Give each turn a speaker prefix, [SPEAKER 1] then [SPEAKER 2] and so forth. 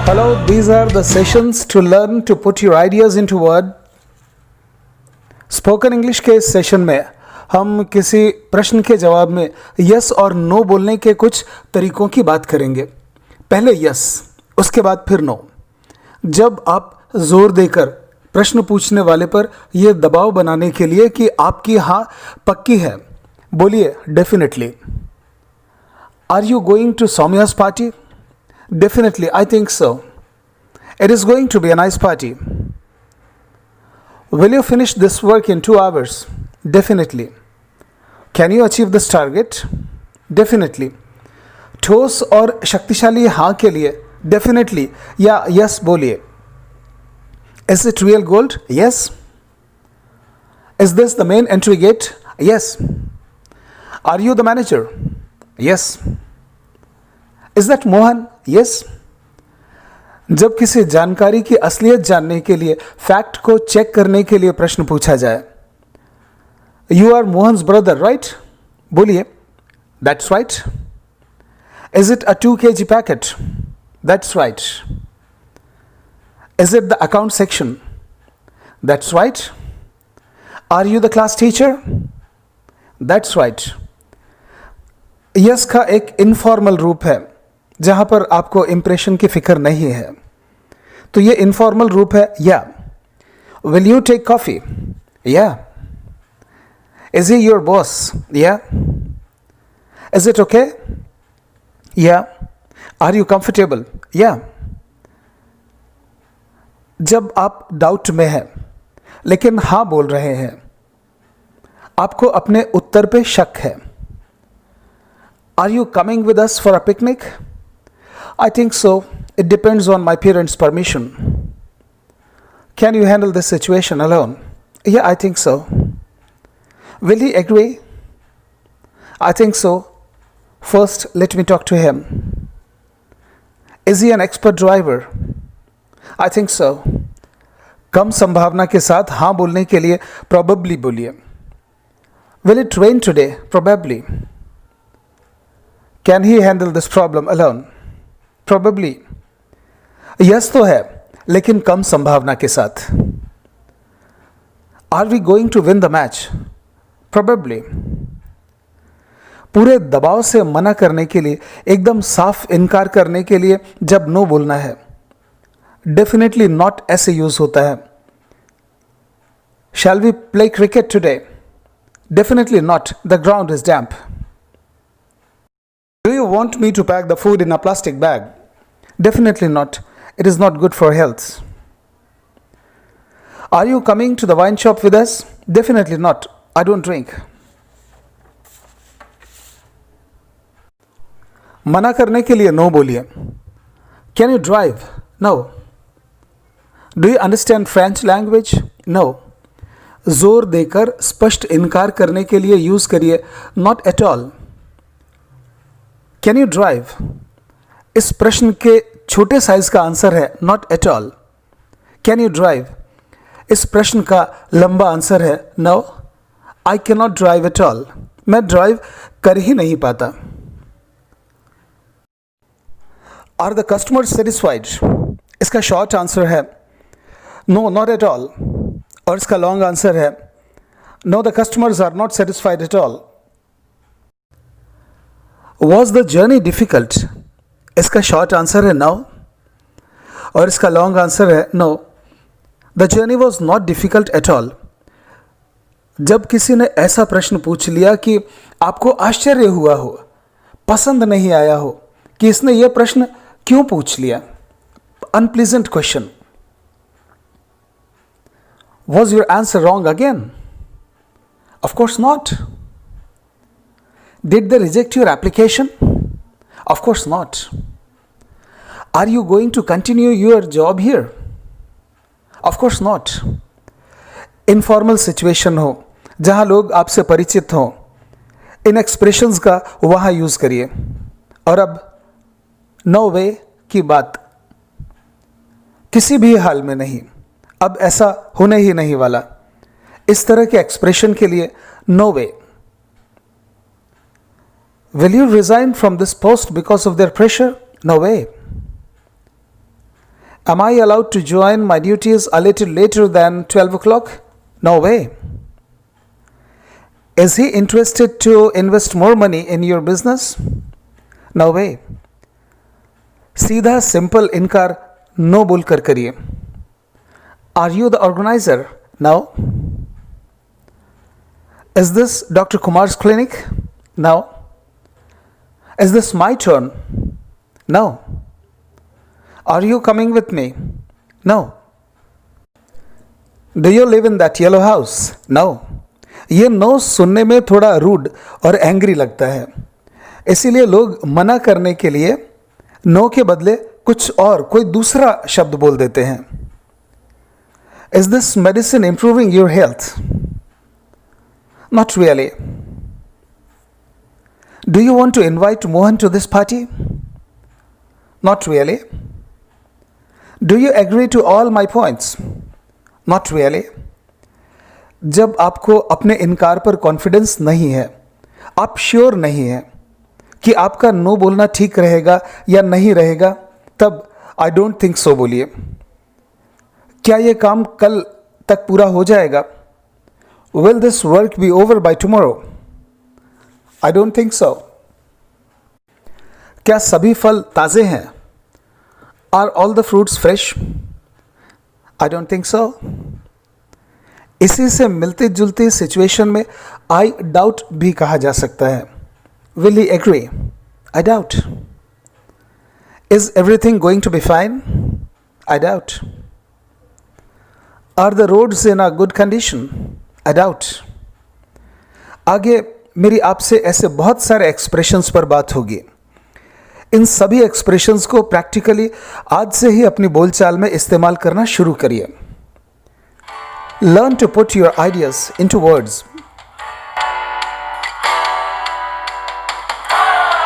[SPEAKER 1] Hello, these are the sessions to learn to put your ideas into word. Spoken English के इस session में हम किसी प्रश्न के जवाब में यस और नो बोलने के कुछ तरीकों की बात करेंगे। पहले यस, उसके बाद फिर नो। जब आप जोर देकर प्रश्न पूछने वाले पर यह दबाव बनाने के लिए कि आपकी हाँ पक्की है, बोलिए definitely. Are you going to Soumya's party? Definitely, I think so. It is going to be a nice party. Will you finish this work in 2 hours? Definitely. Can you achieve this target? Definitely. ठोस और शक्तिशाली हाँ के लिए definitely या yes बोलिए। Is it real gold? Yes. Is this the main entry gate? Yes. Are you the manager? Yes. Is that Mohan? Yes. जब किसी जानकारी की असलियत जानने के लिए, फैक्ट को चेक करने के लिए प्रश्न पूछा जाए, you are Mohan's brother right? बोलिए that's right. Is it a 2 kg packet? That's right. Is it the account section? That's right. Are you the class teacher? That's right. Yes का एक इनफॉर्मल रूप है जहां पर आपको इंप्रेशन की फिक्र नहीं है, तो ये इनफॉर्मल रूप है yeah. Will you take coffee? Yeah. Is he your boss? Yeah. Is it okay? Yeah. Are you comfortable? Yeah. जब आप डाउट में हैं लेकिन हाँ बोल रहे हैं, आपको अपने उत्तर पे शक है। Are you coming with us for a picnic? I think so. It depends on my parents' permission. Can you handle this situation alone? Yeah, I think so. Will he agree? I think so. First, let me talk to him. Is he an expert driver? I think so. कम संभावना के साथ हाँ बोलने के लिए probably बोलिए। Will it rain today? Probably. Can he handle this problem alone? Probably. Yes तो है लेकिन कम संभावना के साथ। Are we going to win the match? Probably. पूरे दबाव से मना करने के लिए, एकदम साफ इनकार करने के लिए जब नो बोलना है, डेफिनेटली नॉट ऐसे यूज होता है। Shall we play cricket today? Definitely not. The ground is damp. Do you want me to pack the food in a plastic bag? Definitely not. It is not good for health. Are you coming to the wine shop with us? Definitely not. I don't drink. मना करने के लिए no बोलिए। Can you drive? No. Do you understand French language? No. जोर देकर स्पष्ट इनकार करने के लिए यूज करिए not at all. Can you drive? इस प्रश्न के छोटे साइज का आंसर है not at all. Can you drive? इस प्रश्न का लंबा आंसर है no, I can not drive at all. मैं ड्राइव कर ही नहीं पाता। Are the customer satisfied? इसका शॉर्ट आंसर है नो नॉट एट ऑल, और इसका लॉन्ग आंसर है no the customers are not satisfied at all. Was the journey difficult? इसका शॉर्ट आंसर है नो, और इसका लॉन्ग आंसर है no, the journey was not difficult at all. जब किसी ने ऐसा प्रश्न पूछ लिया कि आपको आश्चर्य हुआ हो, पसंद नहीं आया हो कि इसने यह प्रश्न क्यों पूछ लिया, unpleasant question. Was your answer wrong again? Of course not. Did they reject your application? Of course not. Are you going to continue your job here? Of course not. Informal situation हो, जहां लोग आपसे परिचित हों, इन expressions का वहां use करिए। और अब नो वे की बात, किसी भी हाल में नहीं, अब ऐसा होने ही नहीं वाला। इस तरह के एक्सप्रेशन के लिए no way. Will you resign from this post because of their pressure? No way. Am I allowed to join my duties a little later than 12 o'clock? No way. Is he interested to invest more money in your business? No way. सीधा simple इनकार no बोलकर करिए. Are you the organizer? No. Is this Dr. Kumar's clinic? No. Is this my turn? No. Are you coming with me? No. Do you live in that yellow house? No. ये no सुनने में थोड़ा rude और angry लगता है, इसीलिए लोग मना करने के लिए नो के बदले कुछ और कोई दूसरा शब्द बोल देते हैं. Is this medicine improving your health? Not really. Do you want to invite Mohan to this party? Not really. Do you agree to all my points? Not really. जब आपको अपने इनकार पर कॉन्फिडेंस नहीं है, आप श्योर नहीं हैं कि आपका नो बोलना ठीक रहेगा या नहीं रहेगा, तब आई डोंट थिंक सो बोलिए. क्या ये काम कल तक पूरा हो जाएगा? Will this work be over by tomorrow? I don't think so. क्या सभी फल ताज़े हैं? Are all the fruits fresh? I don't think so. इसी से मिलती जुलती सिचुएशन में I doubt भी कहा जा सकता है. Will he agree? I doubt. Is everything going to be fine? I doubt. Are the roads in a good condition? I doubt. आगे मेरी आपसे ऐसे बहुत सारे एक्सप्रेशंस पर बात होगी. इन सभी एक्सप्रेशंस को प्रैक्टिकली आज से ही अपनी बोलचाल में इस्तेमाल करना शुरू करिए. Learn to put your ideas into words.